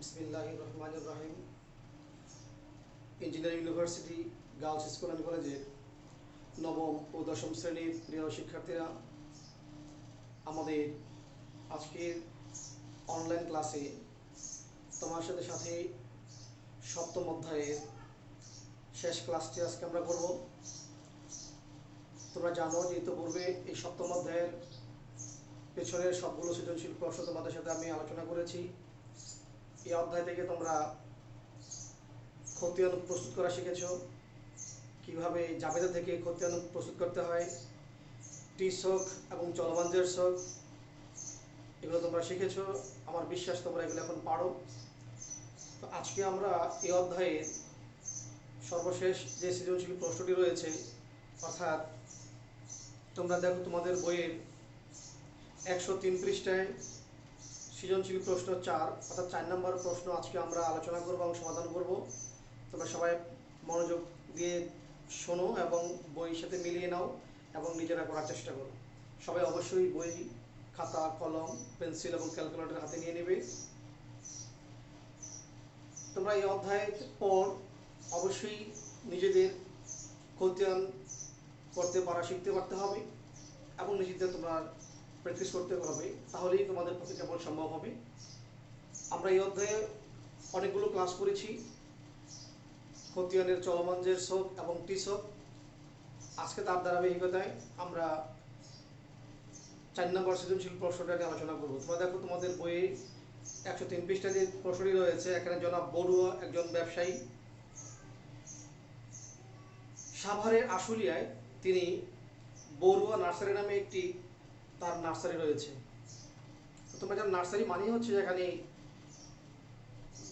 বিসমিল্লাহির রহমানির রহিম। Engineering university girls school and কলেজের নবম ও দশম শ্রেণীর প্রিয় শিক্ষার্থীরা, আমাদের আজকের অনলাইন ক্লাসে তোমার সাথে সাথে সপ্তম অধ্যায়ের শেষ ক্লাসটি আজকে আমরা করব। তোমরা জানো যে ইতিপূর্বে এই সপ্তম অধ্যায়ের পেছনের সবগুলো সৃজনশীল প্রশ্ন তোমাদের সাথে আমি আলোচনা করেছি। এই অধ্যায় থেকে তোমরা খতিয়ান প্রস্তুত করা শিখেছ, কিভাবে জাবেদা থেকে খতিয়ান প্রস্তুত করতে হয়, টি শখ এবং চলমান জের শখ, এগুলো তোমরা শিখেছো। আমার বিশ্বাস তোমরা এগুলো এখন পারো। তো আজকে আমরা এই অধ্যায়ের সর্বশেষ যে সৃজনশীল প্রশ্নটি রয়েছে, অর্থাৎ তোমরা দেখো তোমাদের বইয়ের 103 পৃষ্ঠায় সৃজনশীল প্রশ্ন 4, অর্থাৎ 4 নম্বর প্রশ্ন আজকে আমরা আলোচনা করব এবং সমাধান করব। তোমরা সবাই মনোযোগ দিয়ে শোনো এবং বইয়ের সাথে মিলিয়ে নাও এবং নিজেরা করার চেষ্টা করো। সবাই অবশ্যই বই, খাতা, কলম, পেন্সিল এবং ক্যালকুলেটর হাতে নিয়ে নেবে। তোমরা এই অধ্যায়ের পর অবশ্যই নিজেদের খতিয়ান করতে পারা শিখতে পারতে হবে এবং নিজেদের তোমরা প্র্যাকটিস করতে হবে, তাহলেই তোমাদের পক্ষে কেবল সম্ভব হবে। আমরা এই অধ্যায়ে অনেকগুলো ক্লাস করেছি, খতিয়ানের চলমান জের শখ এবং টি শখ। আজকে তার ধারাবাহিকতায় আমরা 4 নম্বর সৃজনশীল প্রশ্নটাকে আলোচনা করব। তোমরা দেখো তোমাদের বইয়ে 103 পৃষ্ঠা যে প্রশ্নটি রয়েছে, এখানে জনাব বড়ুয়া একজন ব্যবসায়ী, সাভারের আশুলিয়ায় তিনি বড়ুয়া নার্সারি নামে একটি তার নার্সারি রয়েছে। তোমরা জানো নার্সারি মানে হচ্ছে যেখানে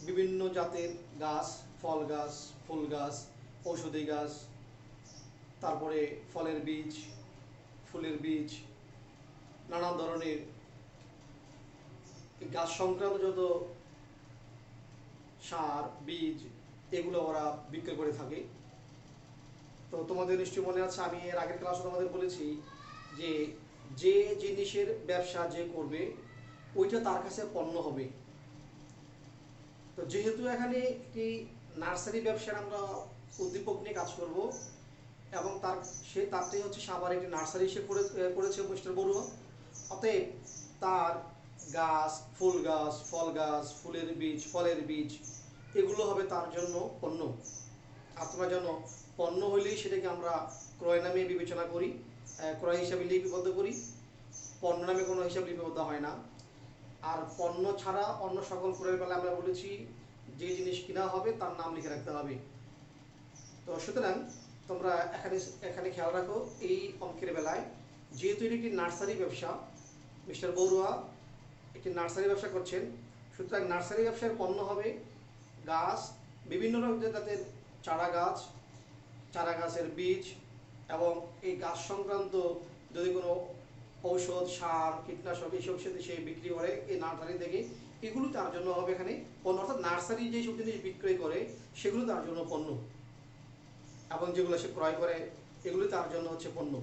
বিভিন্ন জাতের গাছ, ফল গাছ, ফুল গাছ, ঔষধি গাছ, তারপরে ফলের বীজ, ফুলের বীজ, নানান ধরনের গাছ সংক্রান্ত যত সার, বীজ, এগুলো ওরা বিক্রি করে থাকে। তো তোমাদের নিশ্চয়ই মনে আছে, আমি এর আগের ক্লাসে তোমাদের বলেছি যে যে জিনিসের ব্যবসা যে করবে ওইটা তার কাছে পণ্য হবে। তো যেহেতু এখানে একটি নার্সারি ব্যবসার আমরা উদ্দীপক নিয়ে কাজ করব এবং তারটাই হচ্ছে সাভারে একটি নার্সারি সে করেছে মিস্টার বড়ুয়া। অতএব তার গাছ, ফুল গাছ, ফল গাছ, ফুলের বীজ, ফলের বীজ, এগুলো হবে তার জন্য পণ্য। আর তোমরা জানো পণ্য হইলেই সেটাকে আমরা ক্রয় নামে বিবেচনা করি, ক্রয় হিসাবে লিপিবদ্ধ করি। পণ্য নামে কোনো হিসাব লিপিবদ্ধ হয় না। আর পণ্য ছাড়া অন্য সকল ক্রয়ের বেলায় আমরা বলেছি যে জিনিস কিনা হবে তার নাম লিখে রাখতে হবে। তো সুতরাং তোমরা এখানে খেয়াল রাখো, এই অঙ্কের বেলায় যেহেতু এটি একটি নার্সারি ব্যবসা, মিস্টার বড়ুয়া একটি নার্সারি ব্যবসা করছেন, সুতরাং নার্সারি ব্যবসার পণ্য হবে গাছ, বিভিন্ন রকমের জাতের চারা গাছ, চারা গাছের বীজ, এবং এই গাছ সংক্রান্ত যদি কোনো ঔষধ, সার, কীটনাশক এইসব সাথে সে বিক্রি করে এই নার্সারি থেকে, এগুলো তার জন্য হবে এখানে পণ্য। অর্থাৎ নার্সারি যেসব জিনিস বিক্রয় করে সেগুলো তার জন্য পণ্য, এবং যেগুলো সে ক্রয় করে এগুলো তার জন্য হচ্ছে পণ্য।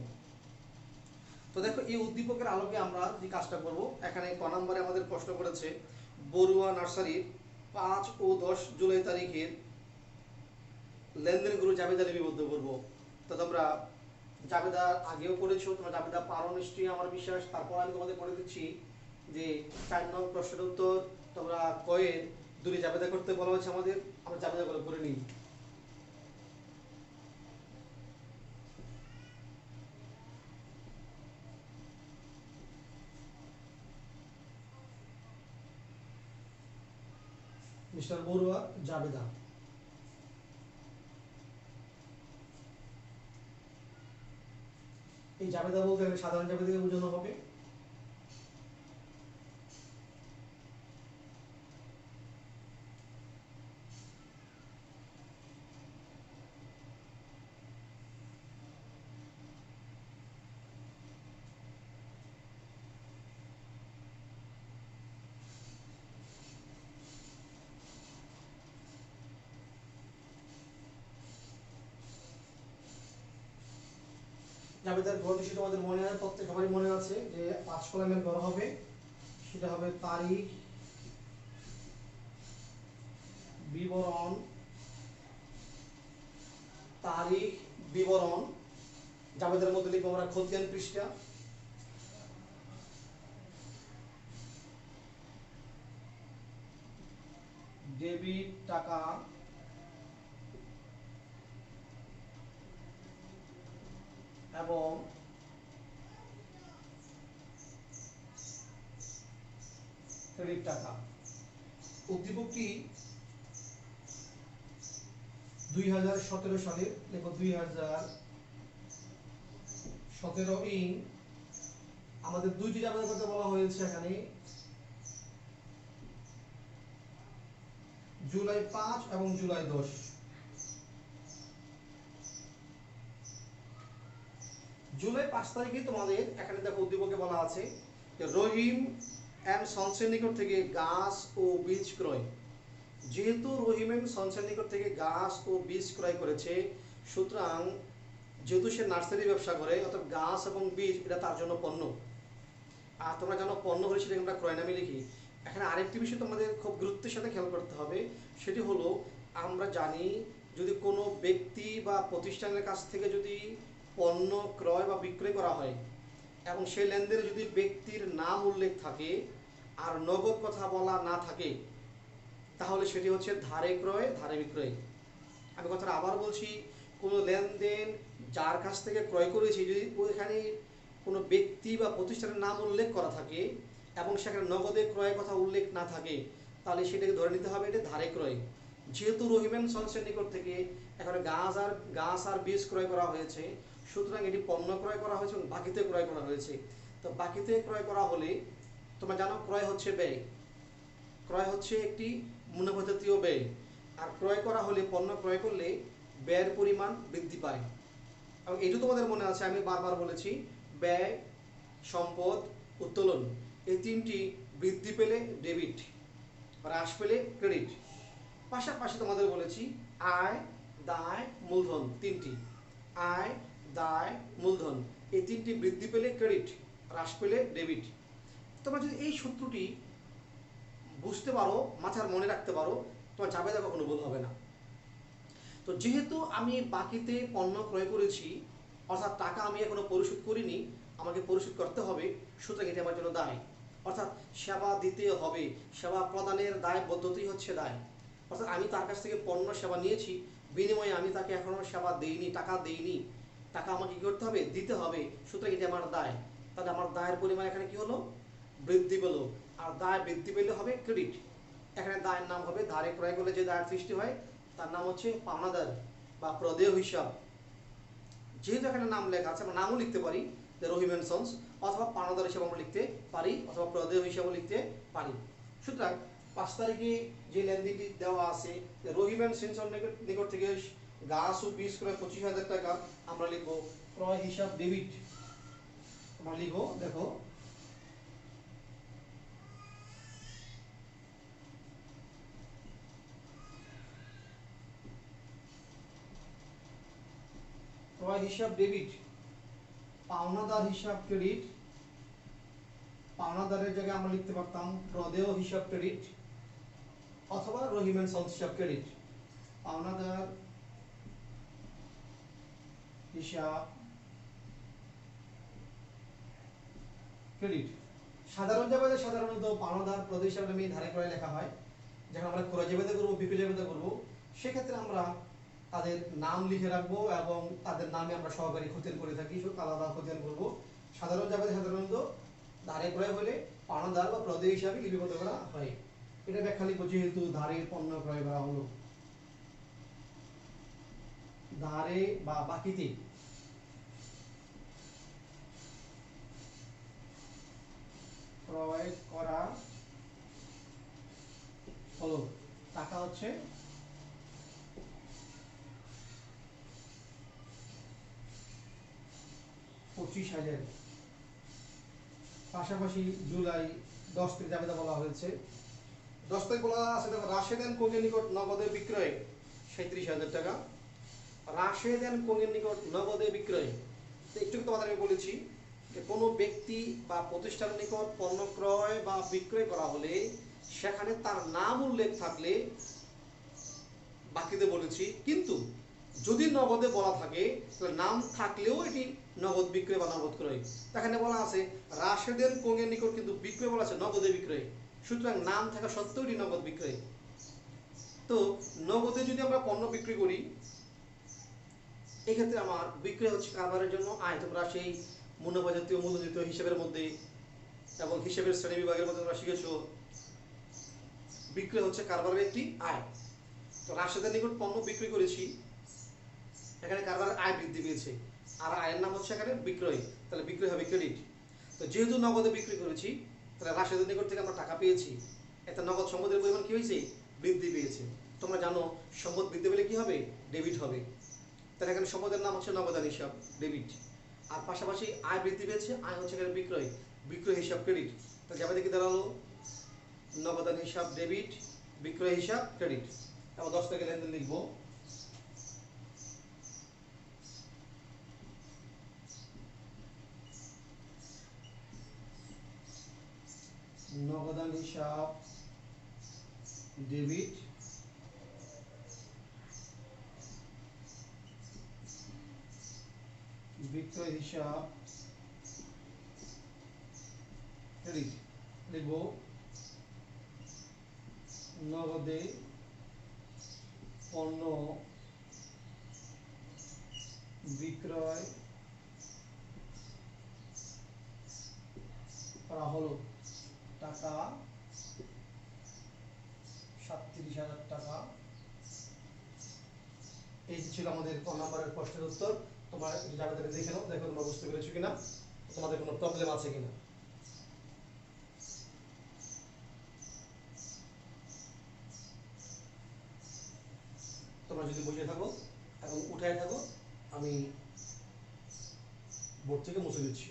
তো দেখো এই উদ্দীপকের আলোকে আমরা যে কাজটা করব, এখানে ক নম্বরে আমাদের প্রশ্ন করেছে বড়ুয়া নার্সারির 5 ও 10 জুলাই তারিখের লেনদেনগুলো জাবেদা লিপিবদ্ধ করব। তো তোমরা জাবেদা আগেও করেছো, তোমরা জাবেদা পারো নিশ্চয়ই আমার বিশ্বাস। তারপর আমি তোমাদের করে দিচ্ছি যে 4 নং প্রশ্নের উত্তর তোমরা কয়ের দুটি জাবেদা করতে বলা হয়েছে আমাদের, আমরা জাবেদাগুলো করে নিই। মিস্টার বড়ুয়া জাবেদা, এই জাবেদা বলতে সাধারণ জাবেদাকে বোঝানো হবে। জাবেদার ঘর সেটা আমাদের মনে আছে, প্রত্যেক সবারই মনে আছে যে 5 কলামের ঘর হবে, সেটা হবে তারিখ, বিবরণ, তারিখ বিবরণ, জাবেদার মধ্যে লিখবো আমরা খতিয়ান পৃষ্ঠা, ডেবিট টাকা এবং ক্রেডিট টাকা। উদ্দীপকটি 2017 সালে, লেখো 2017 ইং আমাদের দুইটি জাবেদার কথা বলা হয়েছে এখানে, জুলাই 5 এবং জুলাই 10। জুলাই 5 তারিখে তোমাদের এখানে দেখো উদ্দীপকে বলা আছে যে রহিম এন্ড সন্সের নিকট থেকে গাছ ও বীজ ক্রয়। যেহেতু রহিম এন্ড সন্সের নিকট থেকে গাছ ও বীজ ক্রয় করেছে, সুতরাং যেহেতু সে নার্সারি ব্যবসা করে, অর্থাৎ গাছ এবং বীজ এটা তার জন্য পণ্য। আর তোমরা জানো পণ্য হলে সেটাকে আমরা ক্রয় নামে লিখি। এখানে আরেকটি বিষয় তোমাদের খুব গুরুত্বের সাথে খেয়াল করতে হবে, সেটি হলো আমরা জানি যদি কোনো ব্যক্তি বা প্রতিষ্ঠানের কাছ থেকে যদি পণ্য ক্রয় বা বিক্রয় করা হয় এবং সেই লেনদেনে যদি ব্যক্তির নাম উল্লেখ থাকে আর নগদ কথা বলা না থাকে, তাহলে সেটি হচ্ছে ধারে ক্রয় ধারে বিক্রয়। আমি কথাটা আবার বলছি, কোনো লেনদেন যার কাছ থেকে ক্রয় করেছি যদি ওইখানে কোনো ব্যক্তি বা প্রতিষ্ঠানের নাম উল্লেখ করা থাকে এবং সেখানে নগদে ক্রয়ের কথা উল্লেখ না থাকে, তাহলে সেটাকে ধরে নিতে হবে এটা ধারে ক্রয়। যেহেতু রহিম এন্ড সন্সের নিকট থেকে এখানে গাছ আর বীজ ক্রয় করা হয়েছে, সুতরাং এটি পণ্য ক্রয় করা হয়েছে এবং বাকিতে ক্রয় করা হয়েছে। তো বাকিতে ক্রয় করা হলে তোমরা জানো ক্রয় হচ্ছে ব্যয়, ক্রয় হচ্ছে একটি মুনাফা জাতীয় ব্যয়। আর ক্রয় করা হলে, পণ্য ক্রয় করলে ব্যয়ের পরিমাণ বৃদ্ধি পায়। এবং এটু তোমাদের মনে আছে, আমি বারবার বলেছি ব্যয়, সম্পদ, উত্তোলন এই তিনটি বৃদ্ধি পেলে ডেবিট, হ্রাস পেলে ক্রেডিট। পাশাপাশি তোমাদের বলেছি আয়, দায়, মূলধন তিনটি, আয়, দায়, মূলধন এই তিনটি বৃদ্ধি পেলে ক্রেডিট, হ্রাস পেলে ডেবিট। তোমরা যদি এই সূত্রটি বুঝতে পারো, মাথার মনে রাখতে পারো, তোমার জাবেদা কখনো ভুল হবে না। তো যেহেতু আমি বাকিতে পণ্য ক্রয় করেছি, অর্থাৎ টাকা আমি এখনো পরিশোধ করিনি, আমাকে পরিশোধ করতে হবে, সুতরাং এটি আমার জন্য দায়। অর্থাৎ সেবা দিতে হবে, সেবা প্রদানের দায়বদ্ধতাই হচ্ছে দায়। অর্থাৎ আমি তার কাছ থেকে পণ্য সেবা নিয়েছি, বিনিময়ে আমি তাকে এখনো সেবা দেইনি, টাকা দেইনি, টাকা আমাকে কী করতে হবে, দিতে হবে, সুতরাং এটি আমার দায়। তাহলে আমার দায়ের পরিমাণ এখানে কি হলো, বৃদ্ধি পেল। আর দায় বৃদ্ধি পেলে হবে ক্রেডিট। এখানে দায়ের নাম হবে, ধারে ক্রয় করলে যে দায়ের সৃষ্টি হয় তার নাম হচ্ছে পাওনাদার বা প্রদেয় হিসাব। যেহেতু এখানে নাম লেখা আছে, আমরা নামও লিখতে পারি যে রহিম এন্ড সন্স, অথবা পাওনাদার হিসাবে আমরা লিখতে পারি, অথবা প্রদেয় হিসাবে লিখতে পারি। সুতরাং 5 তারিখে যে লেনদেনটি দেওয়া আছে, রহিম এন্ড সন্সের নিকট থেকে গাছ ও বীজ ক্রয় 25,000 টাকা, আমরা লিখবো ক্রয় হিসাব ডেবিট। আমরা লিখবো, দেখো ক্রয় হিসাব ডেবিট, পাওনাদার হিসাব ক্রেডিট। পাওনাদারের জায়গায় আমরা লিখতে পারতাম প্রদেয় হিসাব ক্রেডিট অথবা রহিম এন্ড সন্স হিসাব ক্রেডিট। পাওনাদার হিসাব ক্রেডিট। সাধারণ জাবেদা সাধারণত পাওনাদার প্রদেয় হিসাব নামে ধারে ক্রয় লেখা হয়। যখন আমরা ক্রয় জাবেদা করবো, বিক্রয় জাবেদা করবো, সেক্ষেত্রে আমরা তাদের নাম লিখে রাখবো এবং তাদের নামে আমরা সহকারী খতিয়ান করে থাকি, আলাদা খতিয়ান করবো। সাধারণ জাবেদা সাধারণত ধারে ক্রয় হলে পাওনাদার বা প্রদেয় হিসাবে লিপিবদ্ধ করা হয়। এটা ব্যাখ্যা লিখবো, যেহেতু ধারে পণ্য ক্রয় করা হলো, ধারে বা বাকিতে ক্রয় করা হলো, টাকা হচ্ছে 25,000। পাশাপাশি জুলাই 10 তারিখ জাবেদা বলা হয়েছে, 10 তারিখ বলা আছে দেখো, রাশেদ এন্ড কোংয়ের নিকট নগদে বিক্রয় 37,000 টাকা। রাশেদ এন্ড কোংয়ের নিকট নগদে বিক্রয়, তো একটু তোমাদের আমি বলেছি যে কোনো ব্যক্তি বা প্রতিষ্ঠানের নিকট পণ্য ক্রয় বা বিক্রয় করা হলে সেখানে তার নাম উল্লেখ থাকলে বাকিতে বলেছি, কিন্তু যদি নগদে বলা থাকে তাহলে নাম থাকলেও এটি নগদ বিক্রয় বা নগদ ক্রয়। এখানে বলা আছে রাশেদের কোঙের নিকট কিন্তু বিক্রয় বলা আছে নগদে বিক্রয়, সুতরাং নাম থাকা সত্ত্বেও এটি নগদ বিক্রয়। তো নগদে যদি আমরা পণ্য বিক্রি করি, এক্ষেত্রে আমার বিক্রয় হচ্ছে কারবারের জন্য আয়। তোমরা সেই মুনাফা জাতীয় মূল্য জাতীয় হিসাবের মধ্যে এবং হিসাবের শ্রেণী বিভাগের মধ্যে তোমরা শিখেছো বিক্রয় হচ্ছে কারবারের একটি আয়। তো রাশেদের নিকট পণ্য বিক্রি করেছি, এখানে কারবারের আয় বৃদ্ধি পেয়েছে, আর আয়ের নাম হচ্ছে এখানে বিক্রয়, তাহলে বিক্রয় হবে ক্রেডিট। তো যেহেতু নগদে বিক্রি করেছি, তাহলে রাশেদের নিকট থেকে আমরা টাকা পেয়েছি, এতে নগদ সম্পদের পরিমাণ কি হয়েছে? বৃদ্ধি পেয়েছে। তোমরা জানো সম্পদ বৃদ্ধি পেলে কি হবে? ডেবিট হবে। তাহলে এখানে সম্পদের নাম হচ্ছে নগদান হিসাব, ডেবিট। আর পাশাপাশি আয় বৃদ্ধি পেয়েছে, আয় হচ্ছে এখানে বিক্রয়, বিক্রয় হিসাব ক্রেডিট। তাহলে যাবে দেখি দাঁড়ালো নগদান হিসাব ডেবিট, বিক্রয় হিসাব ক্রেডিট। এবার 10 থেকে লেনদেন লিখবো। নগদান হিসাব ডেবিট, বিক্রয় হিসাব ক্রেডিট। লিখবো নগদে পণ্য বিক্রয় করা হলো, টাকা 37,000 টাকা। এই ছিল আমাদের ক নম্বরের প্রশ্নের উত্তর। তোমরা যারা দেখে নাও, দেখো তোমরা বুঝতে পেরেছো কিনা, তোমাদের কোনো প্রবলেম আছে কিনা। তোমরা যদি বসে থাকো এবং উঠায় থাকো, আমি বোর্ড থেকে মুছে দিচ্ছি।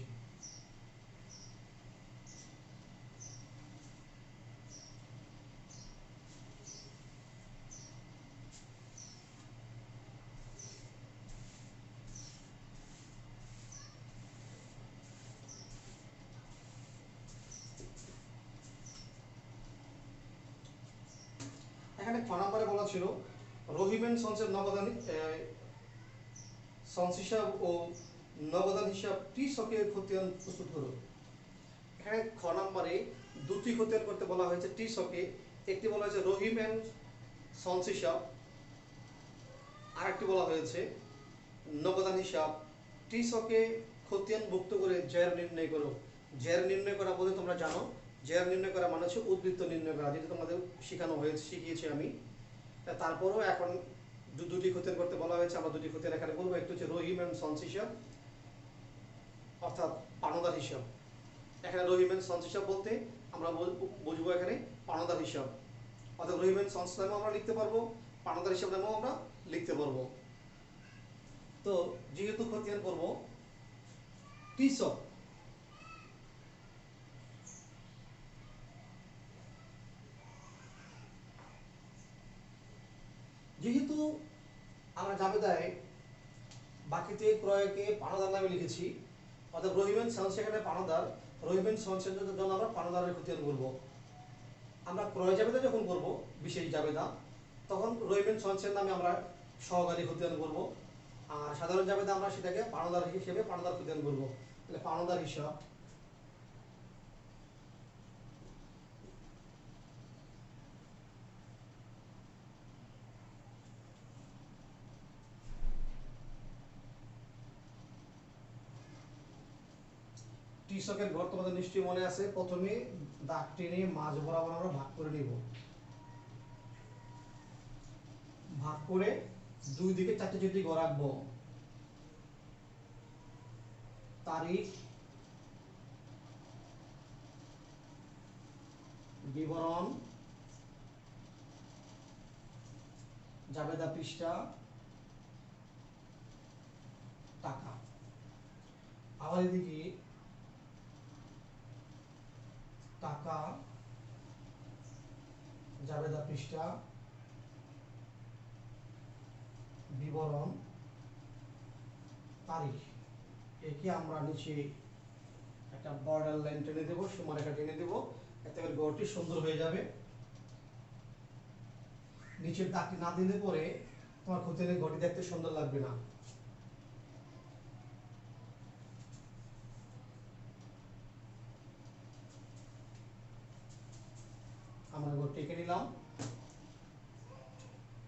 এখানে খ নম্বরে বলা ছিল রহিম এন্ড সন্সের নগদান সন্স হিসাব ও নগদান হিসাব টি সকের খতিয়ান প্রস্তুত করো। এখানে খ নম্বরে দুটি খতিয়ান করতে বলা হয়েছে টি সকে। একটি বলা হয়েছে রহিম এন্ড সন্স হিসাব, আরেকটি বলা হয়েছে নগদান হিসাব। টি সকে খতিয়ানভুক্ত করে জের নির্ণয় করো। জের নির্ণয় করা বলতে তোমরা জানো, জের নির্ণয় করা মানে হচ্ছে উদ্বৃত্ত নির্ণয় করা, যেটা তোমাদের শেখানো হয়েছে, শিখিয়েছি আমি। তারপরও এখন দুটি খতিয়ান করতে বলা হয়েছে, আমরা দুটি খতিয়ান এখানে বলবো। একটু হচ্ছে রহিম এন্ড সন্স হিসাব, অর্থাৎ পাওনাদার হিসাব। এখানে রহিম এন্ড সন্স হিসাব বলতে আমরা বুঝবো এখানে পাওনাদার হিসাব, অর্থাৎ রহিম এন্ড সন্স নামেও আমরা লিখতে পারবো, পাওনাদার হিসাব নামেও আমরা লিখতে পারবো। তো যেহেতু খতিয়ান করবো টি সক, যেহেতু আমরা জাবেদায় বাকিতে ক্রয়কে পাওনাদার নামে লিখেছি, অর্থাৎ রহিম এন্ড সন্স সেখানে পাওনাদার, রহিম এন্ড সন্সের জন্য আমরা পাওনাদারের খতিয়ান করবো। আমরা ক্রয় জাবেদা যখন করব বিশেষ জাবেদা, তখন রহিম এন্ড সন্সের নামে আমরা সহকারী খতিয়ান করব, আর সাধারণ জাবেদা আমরা সেটাকে পাওনাদার হিসেবে পাওনাদার খতিয়ান করব। তাহলে পাওনাদার হিসাব টিসকের ঘর তোমাদের নিশ্চয়ই মনে আছে, প্রথমে দাগ টেনে মাঝ বরাবর আমরা ভাগ করে নিব, ভাগ করে দুই দিকে 4টি ঘর রাখবো। তারিখ, বিবরণ, জাবেদা পৃষ্ঠা, টাকা। আবার এদিকে টাকা, জাবেদা পৃষ্ঠা, বিবরণ, তারিখ। একে আমরা নিচে একটা বর্ডার লাইন টেনে দেবো, সীমারেখা টেনে দেবো, এতে করে ঘরটি সুন্দর হয়ে যাবে। নিচের দাগটি না দিলে পরে তোমার খতিয়ানের ঘরটি দেখতে সুন্দর লাগবে না। আমরা ঘরটি এঁকে নিলাম।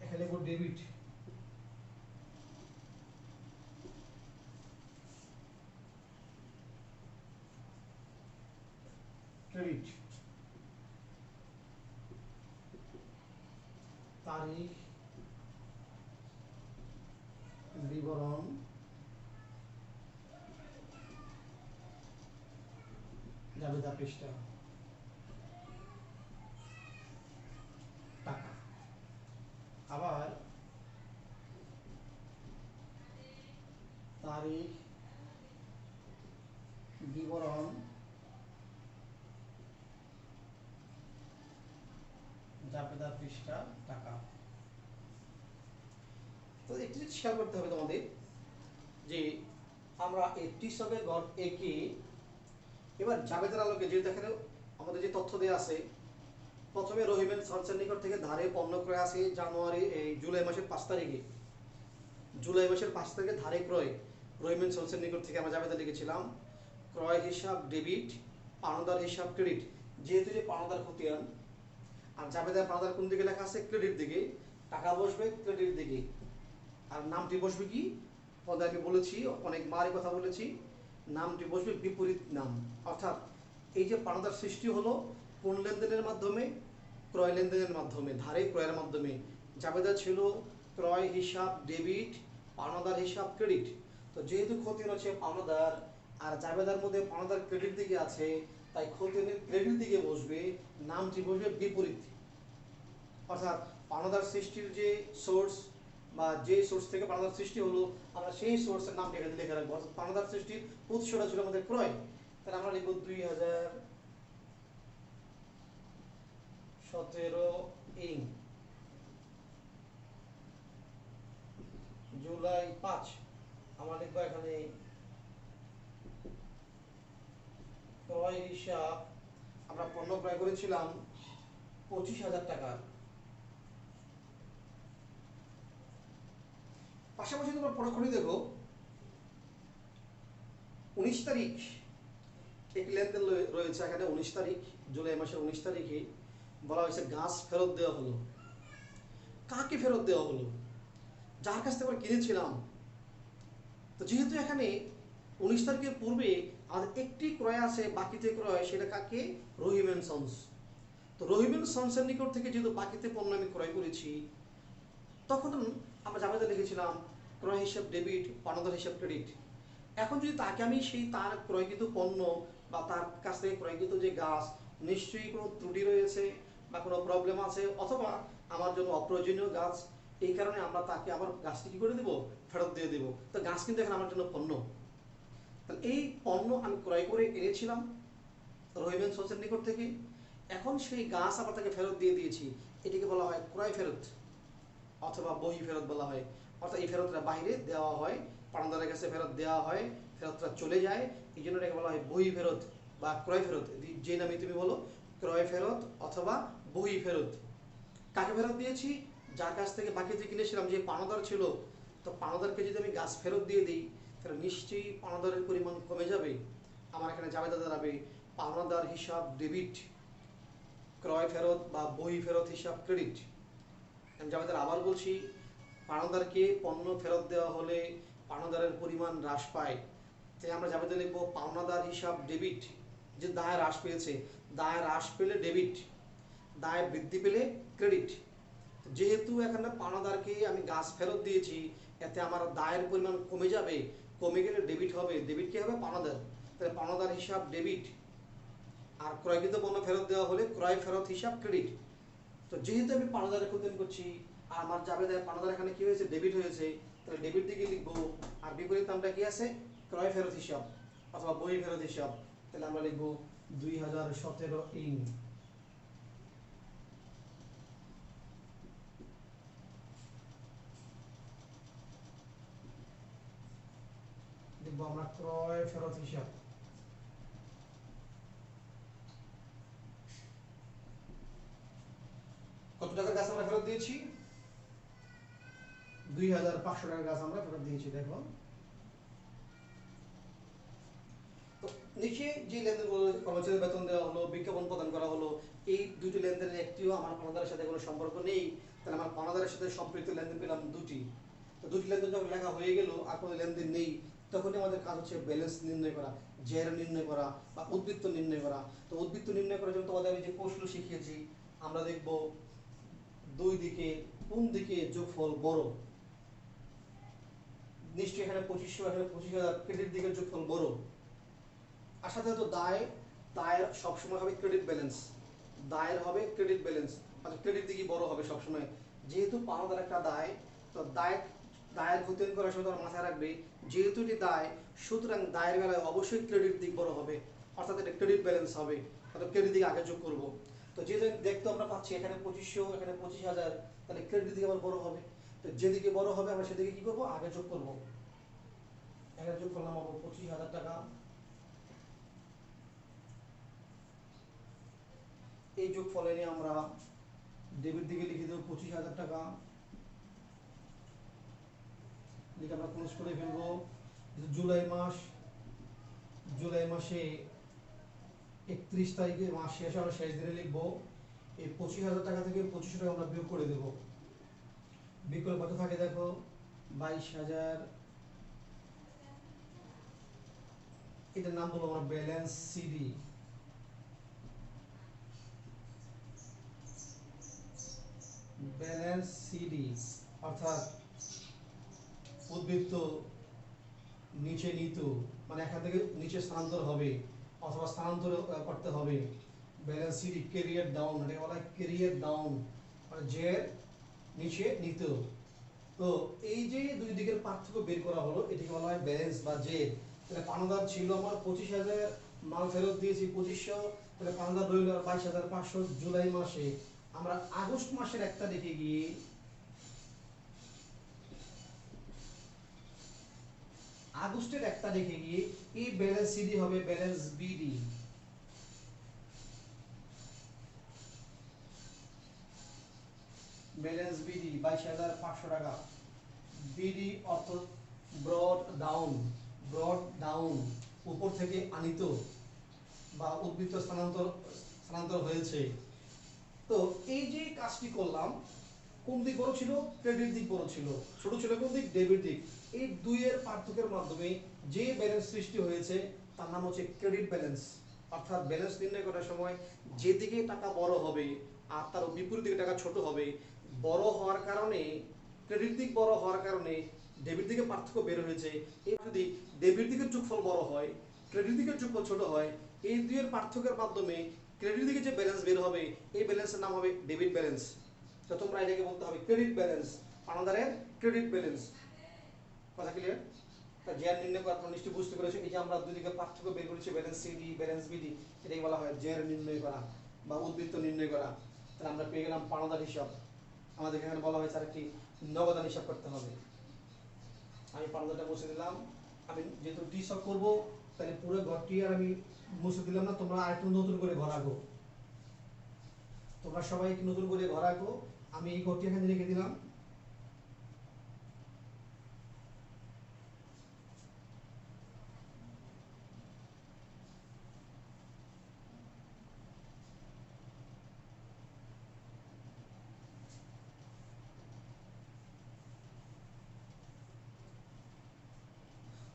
এখানে লিখব ডেবিট, ক্রেডিট, তারিখ, বিবরণ, জাবেদা পৃষ্ঠা, টাকা। আবার তারিখ, বিবরণ, জাবেদা পৃষ্ঠা, টাকা। তো একটি জিনিস খেয়াল করতে হবে তোমাদের যে আমরা এই টিসকের ঘর এঁকে এবার জাবেদার আলোকে যে দেখেন আমাদের যে তথ্য দেওয়া আছে, প্রথমে রহিমের সরচার নিকট থেকে ধারে পণ্য ক্রয় আছে জুলাই মাসের 5 তারিখে। জুলাই মাসের 5 তারিখে ধারে ক্রয় রহিমের সরচার নিকট থেকে আমরা জাবেদা লিখেছিলাম ক্রয় হিসাব ডেবিট, পাওনাদার হিসাব ক্রেডিট। যেহেতু যে পাওনাদার খতিয়ান আর জাবেদার পাওনাদার কোন দিকে লেখা আছে, ক্রেডিট দিকে, টাকা বসবে ক্রেডিট দিকে। আর নামটি বসবে কি, পদে আমি বলেছি অনেকবার কথা বলেছি, নামটি বসবে বিপরীত নাম। অর্থাৎ এই যে পাওনাদার সৃষ্টি হলো কোন লেনদেনের মাধ্যমে, ক্রয় লেনদেনের মাধ্যমে, ধারে ক্রয়ের মাধ্যমে। জাবেদা ছিল ক্রয় হিসাব ডেবিট, পাওনাদার হিসাব ক্রেডিট। তো যেহেতু খতিয়ান হচ্ছে পাওনাদার আর জাবেদার মধ্যে পাওনাদার ক্রেডিট দিকে আছে, তাই খতিয়ানের ক্রেডিট দিকে বসবে, নামটি বসবে বিপরীত। অর্থাৎ পাওনাদার সৃষ্টির যে সোর্স বা যে সোর্স থেকে পাওনাদার সৃষ্টি হলো, আমরা সেই সোর্সের নামটা এখানে লিখে রাখবো। অর্থাৎ পাওনাদার সৃষ্টির উৎসটা ছিল আমাদের ক্রয়, তাহলে আমরা লিখব 2017 ইং জুলাই 5। আমরা লিখবো এখানে ক্রয় হিসাব, আমরা পণ্য ক্রয় করেছিলাম 25,000 টাকার। পাশাপাশি তোমরা পরক্ষণে দেখো 19 তারিখ এক লেনদেন রয়েছে এখানে। 19 তারিখ, জুলাই মাসের 19 তারিখে বলা হয়েছে গাছ ফেরত দেওয়া হলো। কাকে ফেরত দেওয়া হলো? যার কাছ থেকে আমরা কিনেছিলাম। তো যেহেতু এখানে 19 তারিখের পূর্বে আমাদের একটি ক্রয় আছে, বাকিতে ক্রয়, সেটা কাকে? রহিম এন্ড সন্স। তো রহিম এন্ড সন্সের নিকট থেকে যেহেতু বাকিতে পণ্য আমি ক্রয় করেছি, তখন আমরা জাবেদা লিখেছিলাম ক্রয় হিসাব ডেবিট, পাওনাদার হিসাব ক্রেডিট। এখন যদি তাকে আমি সেই তার ক্রয়কৃত পণ্য বা তার কাছ থেকে ক্রয়কৃত যে গাছ, নিশ্চয়ই কোনো ত্রুটি রয়েছে বা কোনো প্রবলেম আছে, অথবা আমার জন্য অপ্রয়োজনীয় গাছ, এই কারণে আমরা তাকে আবার গাছটি কি করে দেবো? ফেরত দিয়ে দেবো। তো গাছ কিন্তু এখন আমার জন্য পণ্য। তাহলে এই পণ্য আমি ক্রয় করে এনেছিলাম রহিম এন্ড সন্সের নিকট থেকে, এখন সেই গাছ আবার তাকে ফেরত দিয়ে দিয়েছি। এটিকে বলা হয় ক্রয় ফেরত অথবা বহি ফেরত বলা হয়। অর্থাৎ এই ফেরতটা বাইরে দেওয়া হয়, পাওনাদারের কাছে ফেরত দেওয়া হয়, ফেরতটা চলে যায়, এই জন্য এটাকে বলা হয় বহি ফেরত বা ক্রয় ফেরত। যে নামে তুমি বলো, ক্রয় ফেরত অথবা বহি ফেরত। কাকে ফেরত দিয়েছি? যার কাছ থেকে বাকিতে কিনেছিলাম, যে পাওনাদার ছিল। তো পাওনাদারকে যদি আমি গাছ ফেরত দিয়ে দিই, তাহলে নিশ্চয়ই পাওনাদারের পরিমাণ কমে যাবে। আমার এখানে জাবেদা দাঁড়াবে পাওনাদার হিসাব ডেবিট, ক্রয় ফেরত বা বহি ফেরত হিসাব ক্রেডিট। আমি জাবেদার আবার বলছি, পাওনাদারকে পণ্য ফেরত দেওয়া হলে পাওনাদারের পরিমাণ হ্রাস পায়, তাই আমরা জাবেদা লিখব পাওনাদার হিসাব ডেবিট। যে দায় হ্রাস পেয়েছে, দায় হ্রাস পেলে ডেবিট, দায় বৃদ্ধি পেলে ক্রেডিট। যেহেতু এখানে পাওনাদারকে আমি গাছ ফেরত দিয়েছি, এতে আমার দায়ের পরিমাণ কমে যাবে, কমে গেলে ডেবিট হবে। ডেবিট কি হবে? পাওনাদার। তাহলে পাওনাদার হিসাব ডেবিট। আর ক্রয়কৃত পণ্য ফেরত দেওয়া হলে ক্রয় ফেরত হিসাব ক্রেডিট। তো যেহেতু আমি পাওনাদারের খতিয়ান করছি আর আমার জাবেদায় পাওনাদার এখানে কি হয়েছে? ডেবিট হয়েছে, তাহলে ডেবিট দিকে লিখবো। আর বিপরীত নামটা কি আছে? ক্রয় ফেরত হিসাব অথবা বই ফেরত হিসাব। তাহলে আমরা লিখবো 2017 ইং লিখবো আমরা ক্রয় ফেরত হিসাব। কত টাকার গাছ আমরা ফেরত দিয়েছি? 2500 টাকার কাজ আমরা ফেরত দিয়েছি। দেখো তো নিচে যে লেনদেনগুলো, কর্মচারীর বেতন দেওয়া হলো, বিজ্ঞাপন প্রদান করা হলো, এই দুটি লেনদেনের একটিও আমার পাওনাদারের সাথে কোনো সম্পর্ক নেই। তাহলে আমার পাওনাদারের সাথে সম্পৃক্ত লেনদেন পেলাম দুটি। তো দুটি লেনদেন যখন লেখা হয়ে গেল আর কোনো লেনদেন নেই, তখনই আমাদের কাজ হচ্ছে ব্যালেন্স নির্ণয় করা, জের নির্ণয় করা বা উদ্বৃত্ত নির্ণয় করা। তো উদ্বৃত্ত নির্ণয় করার জন্য তোমাদের আমি যে কৌশল শিখিয়েছি, আমরা দেখব দুই দিকে কোন দিকে যোগফল বড়। নিশ্চয়ই এখানে 2500, এখানে 25,000, ক্রেডিট দিকের যোগফল বড়। আর সাথে তো দায়ের সবসময় হবে ক্রেডিট ব্যালেন্স, দায়ের হবে ক্রেডিট ব্যালেন্স, মানে ক্রেডিট দিকই বড় হবে সবসময়। যেহেতু পাওনাদার একটা দায়, তো দায়ের খতিয়ান করার সময় তোমার মাথায় রাখবে, যেহেতু এটি দায়, সুতরাং দায়ের বেলায় অবশ্যই ক্রেডিট দিক বড় হবে, অর্থাৎ এটা ক্রেডিট ব্যালেন্স হবে, অর্থাৎ ক্রেডিট দিকে আগে যোগ করবো। তো যেহেতু দেখতে আমরা পাচ্ছি এখানে 2500, এখানে 25,000, তাহলে ক্রেডিট দিকে আবার বড় হবে। তো যেদিকে বড় হবে আমরা সেদিকে কি করবো, আগে যোগ করবো। এখানে যোগ করলাম 25,000 টাকা। এই যোগফলে নিয়ে আমরা ডেবিট দিকে লিখে দেবো 25,000 টাকা, লিখে আমরা ক্লোজ করে ফেলবো। জুলাই মাস, জুলাই মাসে 31 তারিখে মাস শেষ, আমরা শেষ দিনে লিখবো। এই 25,000 টাকা থেকে 2500 টাকা আমরা বিয়োগ করে দেবো। বিয়োগ করে কত থাকে দেখো, 22,000। এটার নাম বলবো আমরা ব্যালেন্স সিডি। ব্যালেন্স সিডি অর্থাৎ উদ্বৃত্ত নিচে নিত, মানে এখান থেকে নিচে স্থানান্তর হবে অথবা স্থানান্তর করতে হবে। ব্যালেন্স সিডি ক্যারিয়ার ডাউন, এটাকে বলা হয় ক্যারিয়ার ডাউন, মানে যে নিচে নিত। তো এই যে দুই দিকের পার্থক্য বের করা হলো, এটাকে বলা হয় ব্যালেন্স বা জেড। তাহলে পাওনাদার ছিল আমার 25,000, মাল ফেরত দিয়েছি 2500, তাহলে পাওনাদার রইল আর 22,500। জুলাই মাসে আমরা আগস্ট মাসের 1 তারিখে গিয়ে আগস্টের 1 তারিখে গিয়ে এই ব্যালেন্স সিডি হবে ব্যালেন্স বিডি। ব্যালেন্স বিডি 22,500 টাকা। বিডি অর্থ ব্রড ডাউন, ব্রড ডাউন, উপর থেকে আনিত বা উদ্বৃত্ত স্থানান্তর স্থানান্তর হয়েছে। তো এই যে কাজটি করলাম, কোন দিক বড় ছিল, ক্রেডিট দিক বড় ছিল, ছোট ছিল কোন দিক, ডেবিট দিক। এই দুইয়ের পার্থক্যের মাধ্যমে যে ব্যালেন্স সৃষ্টি হয়েছে তার নাম হচ্ছে ক্রেডিট ব্যালেন্স। অর্থাৎ ব্যালেন্স নির্ণয় করার সময় যেদিকে টাকা বড় হবে আর তার বিপরীত দিকে টাকা ছোট হবে, বড় হওয়ার কারণে, ক্রেডিট দিক বড় হওয়ার কারণে ডেবিট দিকে পার্থক্য বের হয়েছে। এই যদি ডেবিট দিকের যোগফল বড় হয়, ক্রেডিট দিকের যোগফল ছোট হয়, এই দুইয়ের পার্থক্যের মাধ্যমে ক্রেডিট দিকে যে ব্যালেন্স বের হবে, এই ব্যালেন্সের নাম হবে ডেবিট ব্যালেন্স। তো তোমরা এটাকে বলতে হবে ক্রেডিট ব্যালেন্স, পাওনাদারের ক্রেডিট ব্যালেন্স। কথা ক্লিয়ার? তা জের নির্ণয় করার পর নিশ্চয়ই বুঝতে পেরেছো, এই যে আমরা দুই দিকে পার্থক্য বের করেছি, ব্যালেন্স সিডি, ব্যালেন্স বিডি, এটাকে বলা হয় জের নির্ণয় করা বা উদ্বৃত্ত নির্ণয় করা। তাহলে আমরা পেয়ে গেলাম পাওনাদার হিসাব। আমাদের এখানে বলা হয়েছে আর কি, নগদান হিসাব করতে হবে। আমি পাওনাদারটা মুছে দিলাম। আমি যেহেতু টি সব করবো, তাহলে পুরো ঘরটি আর আমি মুছে দিলাম না, তোমরা আরেকটু নতুন করে ঘর আঁকো। তোমরা সবাই নতুন করে ঘর আঁকো। আমি এই ঘরটি এখানে রেখে দিলাম।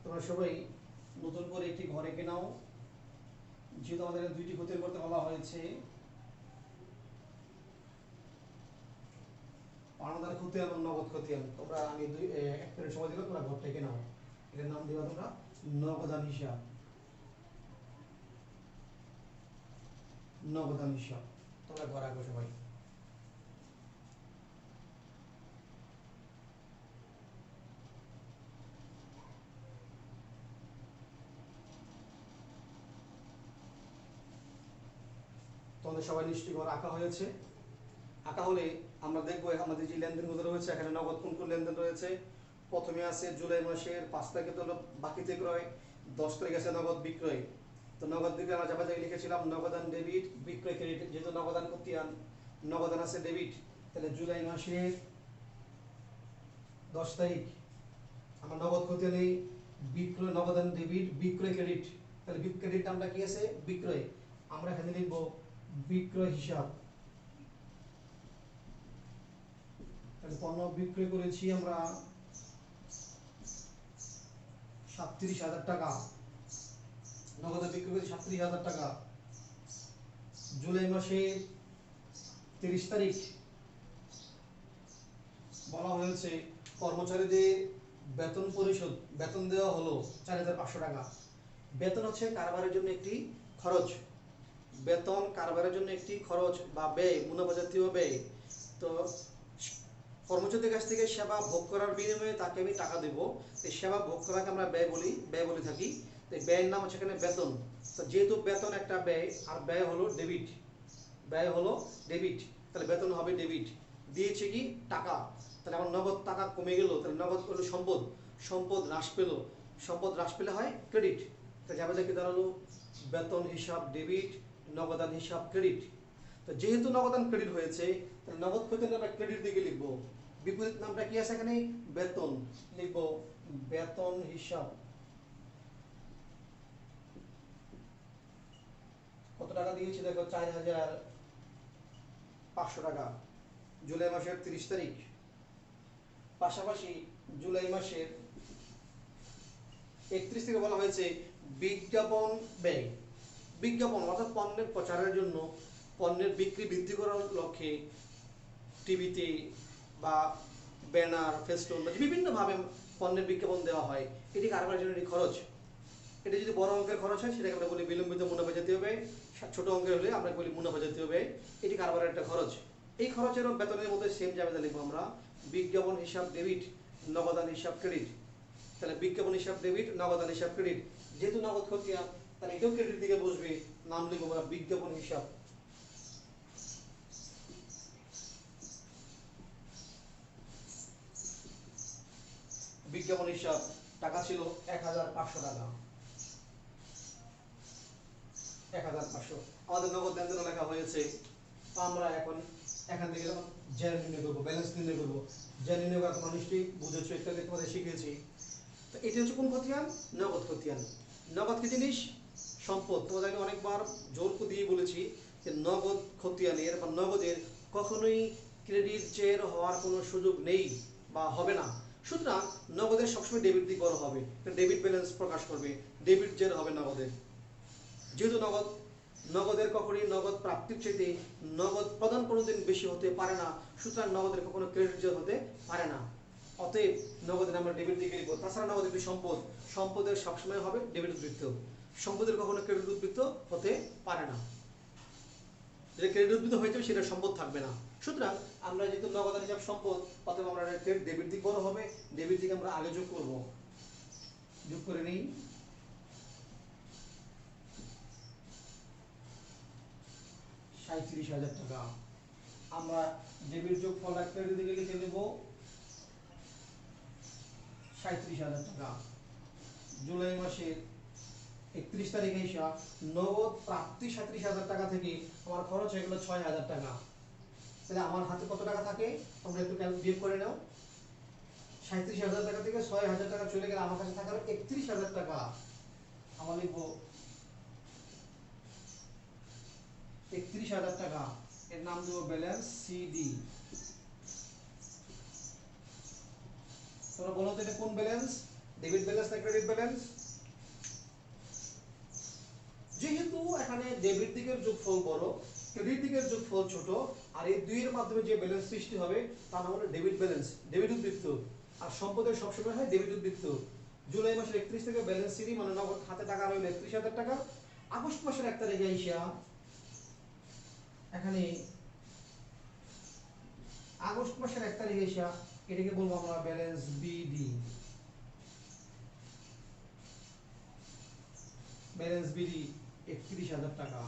তোমরা সবাই নতুন করে একটি ঘর এঁকে নাও। যেহেতু আমাদের দুইটি খতিয়ান করতে বলা হয়েছে, পাওনাদার খতিয়ান এবং নগদ খতিয়ান, তোমরা আমি 1 মিনিট সময় দিলাম, তোমরা ঘরটা এঁকে নাও। এটার নাম দিবা তোমরা নগদান হিসাব। নগদান হিসাব তোমরা ঘর আঁকো সবাই। তোমাদের সবাই নিশ্চয়ই ঘর আঁকা হয়েছে। আঁকা হলে আমরা দেখবো আমাদের যে লেনদেনগুলো রয়েছে, এখানে নগদ কোন কোন লেনদেন রয়েছে। প্রথমে আছে জুলাই মাসের 5 তারিখে তো হলো বাকিতে ক্রয়, 10 তারিখ আছে নগদ বিক্রয়। তো নগদ বিক্রয় আমরা যাবা যাই লিখেছিলাম নগদান ডেবিট, বিক্রয় ক্রেডিট। যেহেতু নগদান খতিয়ান, নগদান আছে ডেবিট, তাহলে জুলাই মাসের 10 তারিখ আমার নগদ ক্ষতি নেই, বিক্রয় নগদান ডেবিট, বিক্রয় ক্রেডিট। তাহলে ক্রেডিট নামটা কি আছে? বিক্রয়। আমরা এখানে লিখব বিক্রয় হিসাব। তাহলে পণ্য বিক্রয় করেছি আমরা 37,000 টাকা, নগদে বিক্রয় করেছি 37,000 টাকা। জুলাই মাসের 30 তারিখ বলা হয়েছে কর্মচারীদের বেতন পরিশোধ, বেতন দেওয়া হলো 4,500 টাকা। বেতন হচ্ছে কারবারের জন্য একটি খরচ, বেতন কারবারের জন্য একটি খরচ বা ব্যয়, মুনাফা জাতীয় ব্যয়। তো কর্মচারীদের কাছ থেকে সেবা ভোগ করার বিনিময়ে তাকে আমি টাকা দেব, এই সেবা ভোগ করাকে আমরা ব্যয় বলে থাকি। তো ব্যয়ের নাম হচ্ছে এখানে বেতন। তো যেহেতু বেতন একটা ব্যয় আর ব্যয় হলো ডেবিট, ব্যয় হলো ডেবিট, তাহলে বেতন হবে ডেবিট। দিয়েছে কি? টাকা। তাহলে আমার নগদ টাকা কমে গেল, তাহলে নগদ হলো সম্পদ, সম্পদ হ্রাস পেল, সম্পদ হ্রাস পেলে হয় ক্রেডিট। তাহলে যাবে কি দাঁড়ালো? বেতন হিসাব ডেবিট, নগদান হিসাব ক্রেডিট। তো যেহেতু নগদান ক্রেডিট হয়েছে, তাহলে নগদ ক্ষতির আমরা ক্রেডিট দিকে লিখবো। বিপরীত নামটা কি আছে এখানে? বেতন। লিখবো বেতন হিসাব। কত টাকা দিয়েছি দেখো? 4,500 টাকা জুলাই মাসের 30 তারিখ। পাশাপাশি জুলাই মাসের 31 থেকে বলা হয়েছে বিজ্ঞাপন ব্যয়। বিজ্ঞাপন অর্থাৎ পণ্যের প্রচারের জন্য, পণ্যের বিক্রি বৃদ্ধি করার লক্ষ্যে টিভিতে বা ব্যানার, ফেস্টুন বা বিভিন্নভাবে পণ্যের বিজ্ঞাপন দেওয়া হয়, এটি কারবারের জন্য একটি খরচ। এটা যদি বড় অঙ্কের খরচ হয় সেটাকে আমরা বলি বিলম্বিত মুনাফা জাতীয় ব্যয়, ছোট অঙ্কের হলে আমরা বলি মুনাফা জাতীয় ব্যয়। এটি কারবারের একটা খরচ। এই খরচেরও বেতনের মধ্যে সেম জাবেদা লিখবো আমরা, বিজ্ঞাপন হিসাব ডেবিট, নগদান হিসাব ক্রেডিট। তাহলে বিজ্ঞাপন হিসাব ডেবিট, নগদান হিসাব ক্রেডিট। যেহেতু নগদ খতিয়া, তাহলে এটাও ক্রেডিট দিকে বসবে, নাম লিখবো আমরা বিজ্ঞাপন হিসাব। বিজ্ঞাপন হিসাব টাকা ছিল 1,500 টাকা, 1,500 আমাদের নগদ লেনদেন লেখা হয়েছে। আমরা এখন এখান থেকে জেনে নির্ণয় করবো, ব্যালেন্স নির্ণয় করবো। জেনে নির্ণয় করা তোমরা নিশ্চয়ই বুঝেছো, একটু আগে তোমাদের শিখিয়েছি। তো এটি হচ্ছে কোন খতিয়ান? নগদ খতিয়ান। নগদ কি জিনিস? সম্পদ। তোমাদের আমি অনেকবার জোর দিয়ে বলেছি যে নগদ খতিয়ানের বা নগদের কখনোই ক্রেডিট চের হওয়ার কোনো সুযোগ নেই বা হবে না। সুতরাং নগদের সবসময় ডেবিট দিক বড় হবে, ডেবিট ব্যালেন্স প্রকাশ করবে, ডেবিট চের হবে নগদের। যেহেতু নগদের কখনই নগদ প্রাপ্তির চাইতে নগদ প্রদান কোনোদিন বেশি হতে পারে না, সুতরাং নগদের কখনো ক্রেডিট হতে পারে না। অতএব নগদের আমরা ডেবিট দিকে লিখব। তাছাড়া নগদ একটি সম্পদ, সম্পদের সবসময় হবে ডেবিট উদ্বৃত্ত, সম্পদের কখনো ক্রেডিট উদ্বৃত্ত হতে পারে না। যেটা ক্রেডিট উদ্বৃত্ত হয়ে যাবে সেটা সম্পদ থাকবে না। সুতরাং আমরা যেহেতু নগদান হিসাব সম্পদ, অতএব আমরা ডেবিট দিক বড় হবে, ডেবিট দিকে আমরা আগে যোগ করব। যোগ করে নিই 37,000 টাকা। আমরা ডেবিট যোগ ফল ক্রেডিট দিকে লিখে নেব 37,000 টাকা। জুলাই মাসের 31 তারিখে এসে নগদ প্রাপ্তি 37,000 টাকা থেকে আমার খরচ হয়ে গেল 6,000 টাকা। তাহলে আমার হাতে কত টাকা থাকে তোমরা একটু বিয়োগ করে নাও। 37,000 টাকা থেকে 6,000 টাকা চলে গেলে আমার কাছে থাকলো 31,000 টাকা। আমরা লিখবো 31,000 টাকা, এর নাম দেবো ব্যালেন্স সিডি। তোমরা বলো তো এটা কোন ব্যালেন্স? ডেবিট ব্যালেন্স না ক্রেডিট ব্যালেন্স? যেহেতু এখানে ডেবিট দিকের যোগফল বড়, ক্রেডিট দিকের যোগফল ছোট, আর এই দুইয়ের মাধ্যমে যে ব্যালেন্স সৃষ্টি হবে তার নাম হলো ডেবিট ব্যালেন্স, ডেবিট উদ্বৃত্ত। আর সম্পদের সবসময় হয় ডেবিট উদ্বৃত্ত। জুলাই মাসের 31 থেকে ব্যালেন্স সিডি মানে নগদ হাতে টাকা রইল 31,000 টাকা। আগস্ট মাসের 1 তারিখে আইসা এখানে আগস্ট মাসের 1 তারিখে এসে এটাকে বলবো আমরা ব্যালেন্স বিডি। ব্যালেন্স বিডি 31,000 টাকা।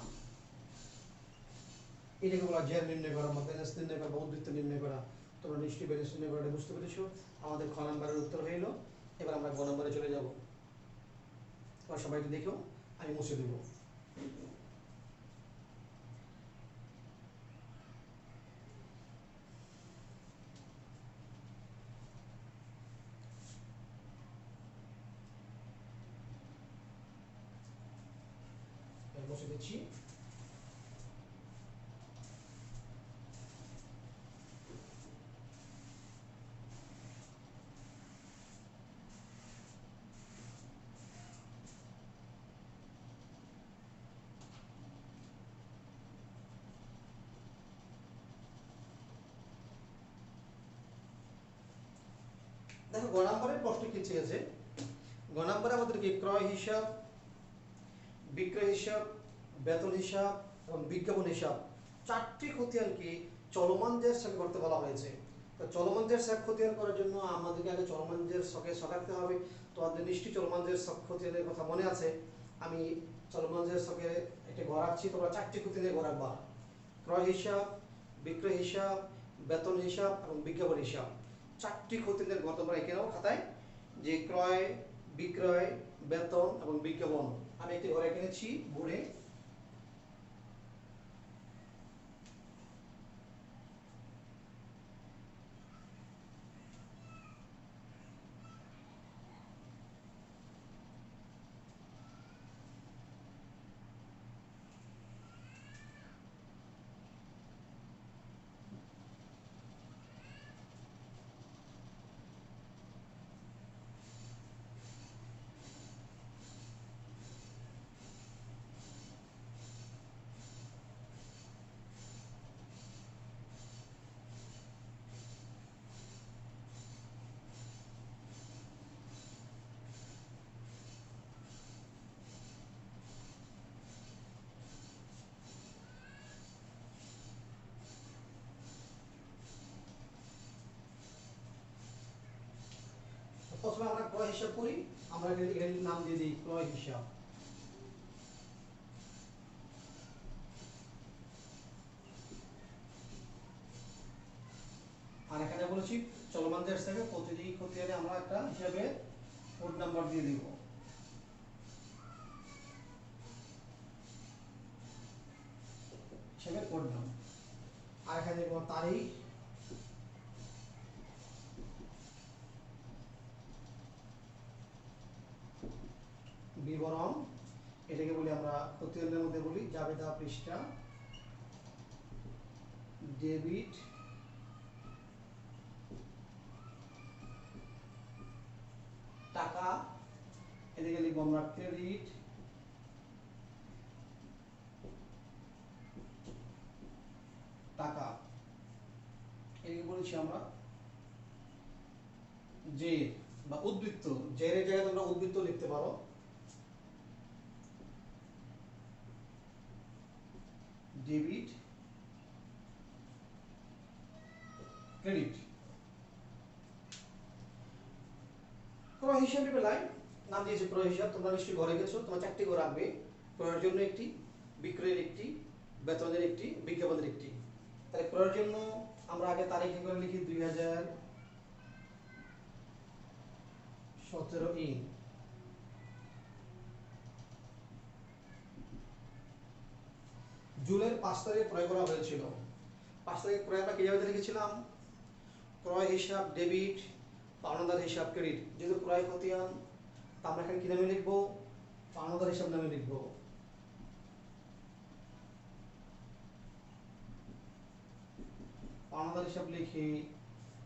এটাকে বলা জের নির্ণয় করা বা ব্যালেন্স নির্ণয় করা বা উদ্বৃত্ত নির্ণয় করা। তোমরা নিশ্চয়ই ব্যালেন্স নির্ণয় করাটা বুঝতে পেরেছো। আমাদের খ নাম্বারের উত্তর হয়ে এলো। এবার আমরা গ নাম্বারে চলে যাব। তোমরা সবাই দেখো, আমি মুছে দেবো। দিচ্ছি। দেখো গ নম্বরের প্রশ্ন কি চেয়েছে, গ নম্বরে আমাদেরকে ক্রয় হিসাব, বিক্রয় হিসাব, বেতন হিসাব এবং বিজ্ঞাপন হিসাব চারটি খতিয়ানকে চলমান জের ছকে করতে বলা হয়েছে। তো চলমান জের ছক খতিয়ান করার জন্য আমাদেরকে আগে চলমান জের ছকে ছকাতে হবে। তো আমাদের নিশ্চয়ই চলমান জের ছক খতিয়ানের কথা মনে আছে। আমি চলমান জের ছকে একটা ঘর আঁকছি, তোমরা চারটি খতিয়ানের ঘর আঁকবা। ক্রয় হিসাব, বিক্রয় হিসাব, বেতন হিসাব এবং বিজ্ঞাপন হিসাব চারটি খতিয়ানের ঘর তোমরা এঁকে নাও খাতায়, যে ক্রয়, বিক্রয়, বেতন এবং বিজ্ঞাপন। আমি একটি ঘর এঁকে নিচ্ছি বোর্ডে। প্রথমে আমরা ক্রয় হিসাব করি, আমরা এর নাম দিয়ে দিই ক্রয় হিসাব। আর এখানে বলেছি চলমান জের ছকে প্রতিটি খতিয়ানে আমরা একটা হিসাবে কোড নাম্বার দিয়ে দিব। হিসাবে কোড নাম। আর এখানে দেব তারিখ, বিবরণ, এটাকে বলি আমরা খতিয়ানের মধ্যে বলি জাবেদা পৃষ্ঠা, ডেবিট, টাকা, এদিকে লিখব আমরা ক্রেডিট, টাকা, এদিকে বলেছি আমরা জের বা উদ্বৃত্ত। জেরের জায়গায় তোমরা উদ্বৃত্ত লিখতে পারো। Debit, credit. ক্রয় হিসাবের বেলায় নাম দিয়েছে ক্রয় হিসাব, তোমরা নিশ্চয়ই ঘরে গেছো, তোমরা চারটি ঘর রাখবে। ক্রয়ের জন্য একটি, বিক্রয়ের একটি, বেতনের একটি, বিজ্ঞাপনের একটি। তাহলে ক্রয়ের জন্য আমরা আগে তারিখ করে লিখি 2017 জুনের 5 তারিখে ক্রয় করা হয়েছিল। 5 তারিখে ক্রয় আমরা কিভাবে লিখেছিলাম? ক্রয় হিসাব ডেবিট, পাওনাদার হিসাব ক্রেডিট। যেহেতু ক্রয় খতিয়ান, তা আমরা এখানে কি নামে লিখবো? পাওনাদার হিসাব নামে লিখবো। পাওনাদার হিসাব লিখে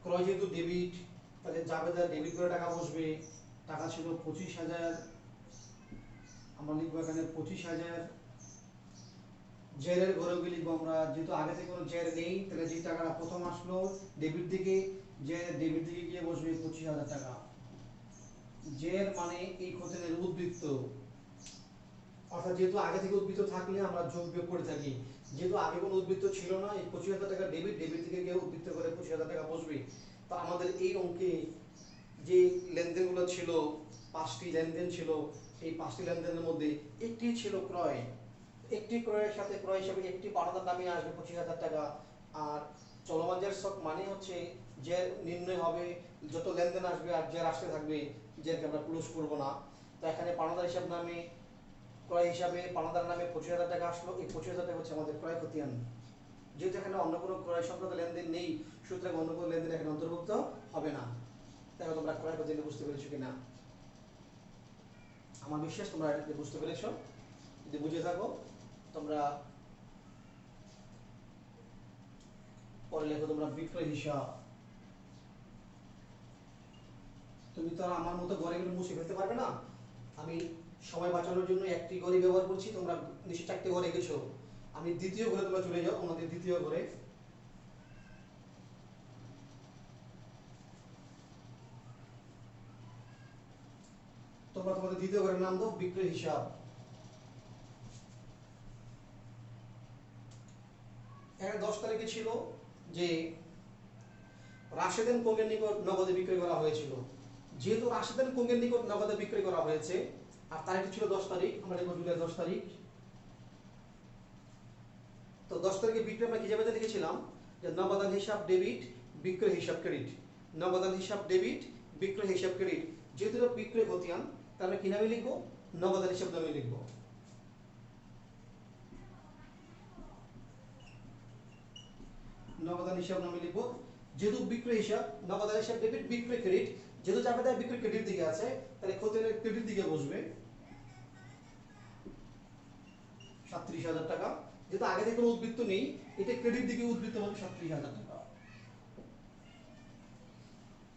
ক্রয় যেহেতু ডেবিট, তাহলে জাবেদার ডেবিট করে টাকা বসবে। টাকা ছিল 25,000, আমরা লিখবো এখানে 25,000। জেরের ঘরে গিয়ে লিখবো আমরা, যেহেতু আগে থেকে কোনো জের নেই, তাহলে যে টাকাটা প্রথম আসলো ডেবিট দিকে, যে ডেবিট দিকে গিয়ে বসবে 25,000 টাকা। জের মানে এই খতিয়ানের উদ্বৃত্ত, অর্থাৎ যেহেতু আগে থেকে উদ্বৃত্ত থাকলে আমরা যোগ বিয়োগ করে থাকি। যেহেতু আগে কোনো উদ্বৃত্ত ছিল না, এই 25,000 টাকা ডেবিট, ডেবিট থেকে গিয়ে উদ্বৃত্ত করে 25,000 টাকা বসবে। তো আমাদের এই অঙ্কে যে লেনদেনগুলো ছিল, 5টি লেনদেন ছিল, এই 5টি লেনদেনের মধ্যে একটি ছিল ক্রয়। একটি ক্রয়ের সাথে ক্রয় হিসাবে একটি পাওনাদার নামিয়ে আসবে 25,000 টাকা। আর চলমান জের ছক মানে হচ্ছে যে নির্ণয় হবে, যত লেনদেন আসবে আর জের আসতে থাকবে, জেরকে আমরা ক্লোজ করব না। তো এখানে পাওনাদার হিসাব নামে ক্রয় হিসাবে পাওনাদার নামে 25,000 টাকা আসলো। এই 25,000 টাকা হচ্ছে আমাদের ক্রয় খতিয়ান। যেহেতু এখানে অন্য কোনো ক্রয় সংক্রান্ত লেনদেন নেই, সুতরাং অন্য কোনো লেনদেন এখানে অন্তর্ভুক্ত হবে না। তাই তোমরা ক্রয় খতিয়ান বুঝতে পেরেছো কিনা? আমার বিশ্বাস তোমরা বুঝতে পেরেছো। যদি বুঝে থাকো তোমরা পরে লেখো তোমরা বিক্রয় হিসাব। তুমি তো আর আমার মতো ঘরে মুছে ফেলতে পারবে না। আমি সময় বাঁচানোর জন্য একটি ঘরে ব্যবহার করছি, তোমরা নিশ্চয় চারটি ঘরে গেছো। আমি দ্বিতীয় ঘরে তোমরা চলে যাও, আমাদের দ্বিতীয় ঘরে। তোমরা তোমাদের দ্বিতীয় ঘরের নাম দাও বিক্রয় হিসাব। এখানে 10 তারিখে ছিল যে রাশেদান কোংয়ের নিকট নগদে বিক্রয় করা হয়েছিল। যেহেতু রাশেদান কোংয়ের নিকট নগদে বিক্রয় করা হয়েছে আর তারিখটি ছিল 10 তারিখ, আমরা লিখব জুলাই 10 তারিখ। তো 10 তারিখে বিক্রয় আমরা কি যাবে লিখেছিলাম যে নগদান হিসাব ডেবিট, বিক্রয় হিসাব ক্রেডিট। নগদান হিসাব ডেবিট, বিক্রয় হিসাব ক্রেডিট। যেহেতু এটা বিক্রয় খতিয়ান, তাহলে আমরা কি নামে লিখবো? নগদান হিসাব নামে লিখবো। নগদান হিসাব নামে লিখবো। যেহেতু বিক্রয় হিসাব, নগদান হিসাব ডেবিট, বিক্রয় ক্রেডিট, যেহেতু চাপে বিক্রয় ক্রেডিট দিকে আছে, তাহলে খতিয়ানের ক্রেডিট দিকে বসবে 37,000 টাকা। যেহেতু আগে থেকে কোনো উদ্বৃত্ত নেই, এটা ক্রেডিট দিকে উদ্বৃত্ত হবে 37,000 টাকা।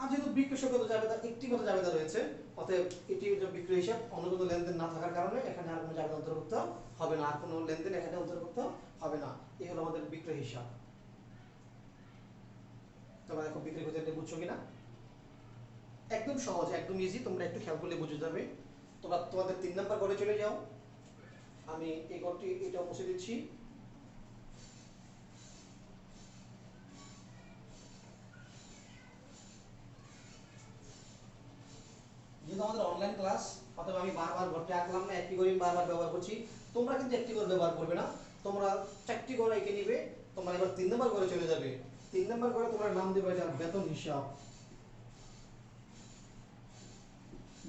আর যেহেতু বিক্রয় সংক্রান্ত জাবেদা একটি মাত্র জাবেদা রয়েছে, অতএব এটি বিক্রয় হিসাব, অন্য কোনো লেনদেন না থাকার কারণে এখানে আর কোনো জাবেদা অন্তর্ভুক্ত হবে না, আর কোনো লেনদেন এখানে অন্তর্ভুক্ত হবে না। এই হলো আমাদের বিক্রয় হিসাব। তোমরা দেখো বিক্রয় খতিয়ানটা বুঝছো কিনা? একদম সহজ, একদম ইজি, তোমরা একটু খেয়াল করলে বুঝে যাবে। তোমরা তোমাদের 3 নাম্বার ঘরে চলে যাও। আমি এই ঘরটি এটা মুছে দিচ্ছি। যেহেতু আমাদের অনলাইন ক্লাস, অতএব আমি বারবার ঘরটা আঁকলাম না, একটি করে বারবার ব্যবহার করছি। তোমরা কিন্তু একটি করে ব্যবহার করবে না, তোমরা 4টি করে এঁকে নিবে। তোমরা এবার 3 নাম্বার ঘরে চলে যাবে। 3 নাম্বার ঘরে তোমরা নাম দেবে এটা বেতন হিসাব।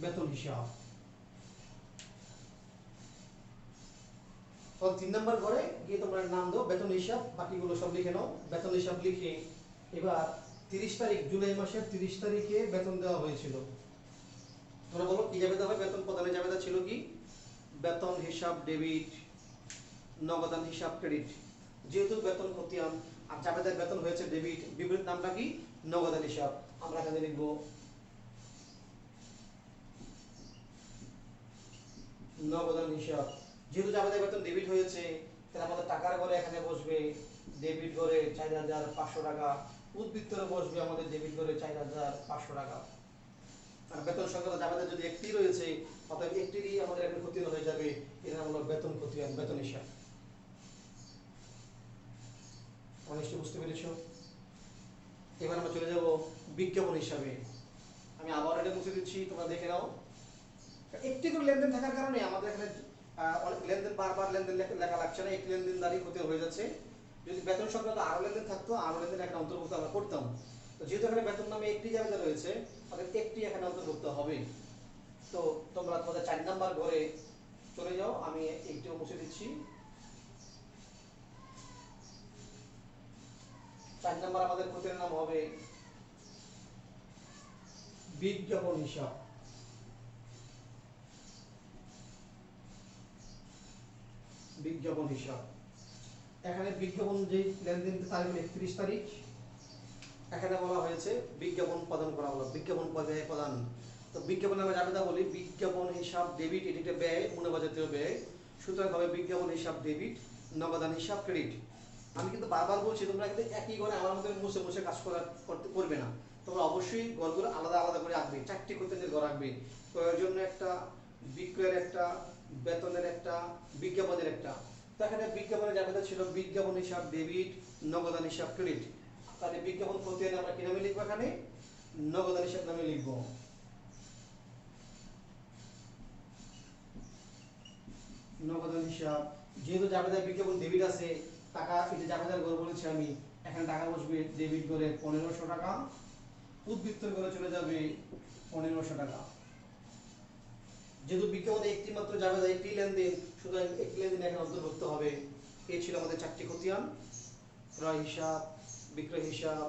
বেতন হিসাব। তো 3 নাম্বার ঘরে গিয়ে তোমরা নাম দাও বেতন হিসাব, বাকিগুলো সব লিখে নাও। বেতন হিসাব লিখে এবার 30 তারিখ, জুলাই মাসের 30 তারিখে বেতন দেওয়া হয়েছিল। তোমরা বলো কি জাবেদা হবে? বেতন প্রদানের জাবেদা ছিল কি? বেতন হিসাব ডেবিট, নগদান হিসাব ক্রেডিট। যেহেতু বেতন খতিয়ান আর জাবেদার বেতন হয়েছে ডেবিট, বিপরীত নামটা কি? নগদান হিসাব। আমরা এখানে লিখব নগদান হিসাব। যেহেতু জাবেদার বেতন ডেবিট হয়েছে, তাহলে আমাদের টাকার ঘরে এখানে বসবে ডেবিট ঘরে 4,500 টাকা, উদ্বৃত্তরে বসবে আমাদের ডেবিট ঘরে 4,500 টাকা। আর বেতন সংক্রান্ত জাবেদা যদি একটি রয়েছে, অতএব একটিরই আমাদের এখানে খতিয়ান হয়ে যাবে। এর নাম হলো বেতন খতিয়ান, বেতন হিসাব। অনেকটা বুঝতে পেরেছো? এবার আমরা চলে যাব বিজ্ঞাপন হিসাবে। আমি আবার এটা মুছে দিচ্ছি, তোমরা দেখে নাও। একটি করে লেনদেন থাকার কারণে আমাদের এখানে অনেক লেনদেন, বারবার লেনদেন লেখা লাগছে না, একটি লেনদেন দ্বারাই খতিয়ান হয়ে যাচ্ছে। যদি বেতন সংক্রান্ত আরো লেনদেন থাকতো, আরো লেনদেন এখানে অন্তর্ভুক্ত আমরা করতাম। তো যেহেতু এখানে বেতন নামে একটি জাবেদা রয়েছে, তাহলে একটি এখানে অন্তর্ভুক্ত হবে। তো তোমরা তোমাদের 4 নাম্বার ঘরে চলে যাও। আমি একটিও মুছে দিচ্ছি। 4 নাম্বার আমাদের খতিয়ানের নাম হবে বিজ্ঞাপন হিসাব। বিজ্ঞাপন হিসাব। এখানে বিজ্ঞাপন যে লেনদেন তারিখ 31 তারিখ, এখানে বলা হয়েছে বিজ্ঞাপন প্রদান করা হলো, বিজ্ঞাপন ব্যয় প্রদান। তো বিজ্ঞাপন আমরা জাবেদা বলি বিজ্ঞাপন হিসাব ডেবিট, এটি একটা ব্যয়, মুনাফাজাতীয় ব্যয়। সুতরাং হবে বিজ্ঞাপন হিসাব ডেবিট, নগদান হিসাব ক্রেডিট। আমি কিন্তু বারবার বলছি, তোমরা কিন্তু একই ঘরে আমার মতো মুছে মুছে কাজ করবে না। তোমরা অবশ্যই ঘরগুলো আলাদা আলাদা করে আঁকবে, 4টি খতিয়ানের ঘর আঁকবে। প্রয়োজনের একটা, বিক্রয়ের একটা, বেতনের একটা, বিজ্ঞাপনের একটা। তো এখানে বিজ্ঞাপনের জাবেদা ছিল বিজ্ঞাপন হিসাব ডেবিট, নগদান হিসাব ক্রেডিট। তাহলে বিজ্ঞাপন খতিয়ানে আমরা কি নামে লিখবো? এখানে নগদান হিসাব নামে লিখবো। নগদান হিসাব। যেহেতু জাবেদার বিজ্ঞাপন ডেবিট আছে, টাকা এই যে জাবেদার ঘর বলেছি আমি, এখানে টাকা বসবে ডেবিট করে 1500 টাকা, উদ্বৃত্তর করে চলে যাবে 1500 টাকা। যেহেতু বিজ্ঞাপনে একটি মাত্র জাবেদা, একটি লেনদেন, সুতরাং একটি লেনদেন এখানে অন্তর্ভুক্ত হবে। এই ছিল আমাদের 4টি খতিয়ান: ক্রয় হিসাব, বিক্রয় হিসাব,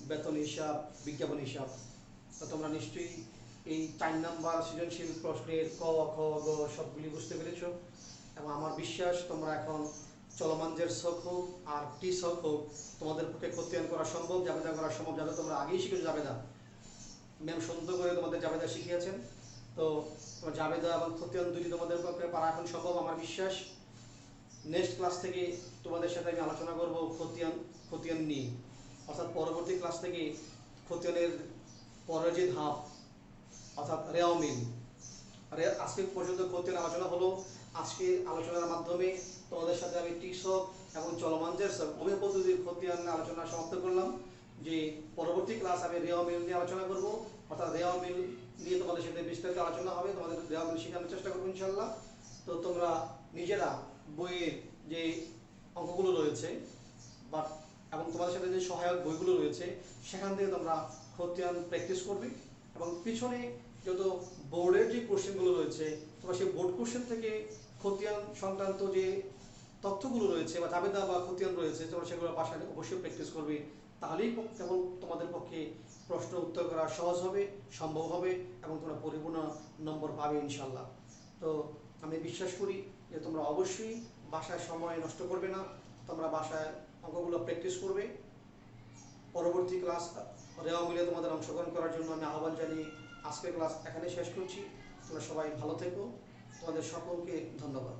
বেতন হিসাব, বিজ্ঞাপন হিসাব। তো তোমরা নিশ্চয়ই এই 4 নাম্বার সৃজনশীল প্রশ্নের ক, খ, গ সবগুলি বুঝতে পেরেছো, এবং আমার বিশ্বাস তোমরা এখন চলমান জের শখ হোক আর টি শখ হোক, তোমাদের পক্ষে খতিয়ান করা সম্ভব, জাবেদা করা সম্ভব, যাতে তোমরা আগেই শিখেছো জাবেদা। ম্যাম সুন্দর করে তোমাদের জাবেদা শিখিয়েছেন। তো জাবেদা এবং খতিয়ান দুটি তোমাদের পক্ষে পারা এখন সম্ভব আমার বিশ্বাস। নেক্সট ক্লাস থেকে তোমাদের সাথে আমি আলোচনা করব খতিয়ান নিয়ে, অর্থাৎ পরবর্তী ক্লাস থেকে খতিয়ানের পরের যে ধাপ অর্থাৎ রেওয়া মিল। আজকে পর্যন্ত খতিয়ান আলোচনা হলো। আজকের আলোচনার মাধ্যমে তোমাদের সাথে আমি টিকসক এবং চলমান জের শখ উভয় পদ্ধতির খতিয়ান আলোচনা সমাপ্ত করলাম। যে পরবর্তী ক্লাস আমি রেওয়া মিল নিয়ে আলোচনা করব, অর্থাৎ রেওয়া মিল নিয়ে তোমাদের সাথে বিস্তারিত আলোচনা হবে, তোমাদের রেওয়া মিল শেখানোর চেষ্টা করবো ইনশাল্লাহ। তো তোমরা নিজেরা বইয়ের যে অঙ্কগুলো রয়েছে বা এবং তোমাদের সাথে যে সহায়ক বইগুলো রয়েছে সেখান থেকে তোমরা খতিয়ান প্র্যাকটিস করবে, এবং পিছনে যত বোর্ডের যে কোশ্চেনগুলো রয়েছে তোমরা সেই বোর্ড কোশ্চেন থেকে খতিয়ান সংক্রান্ত যে তথ্যগুলো রয়েছে বা জাবেদা বা খতিয়ান রয়েছে তোমরা সেগুলো বাসায় অবশ্যই প্র্যাকটিস করবে। তাহলেই কেবল তোমাদের পক্ষে প্রশ্ন উত্তর করা সহজ হবে, সম্ভব হবে, এবং তোমরা পরিপূর্ণ নম্বর পাবে ইনশাল্লাহ। তো আমি বিশ্বাস করি যে তোমরা অবশ্যই বাসায় সময় নষ্ট করবে না, তোমরা বাসায় অঙ্কগুলো প্র্যাকটিস করবে। পরবর্তী ক্লাস রেওয়া মিলে তোমাদের অংশগ্রহণ করার জন্য আমি আহ্বান জানিয়ে আজকের ক্লাস এখানে শেষ করছি। তোমরা সবাই ভালো থেকো, তোমাদের সকলকে ধন্যবাদ।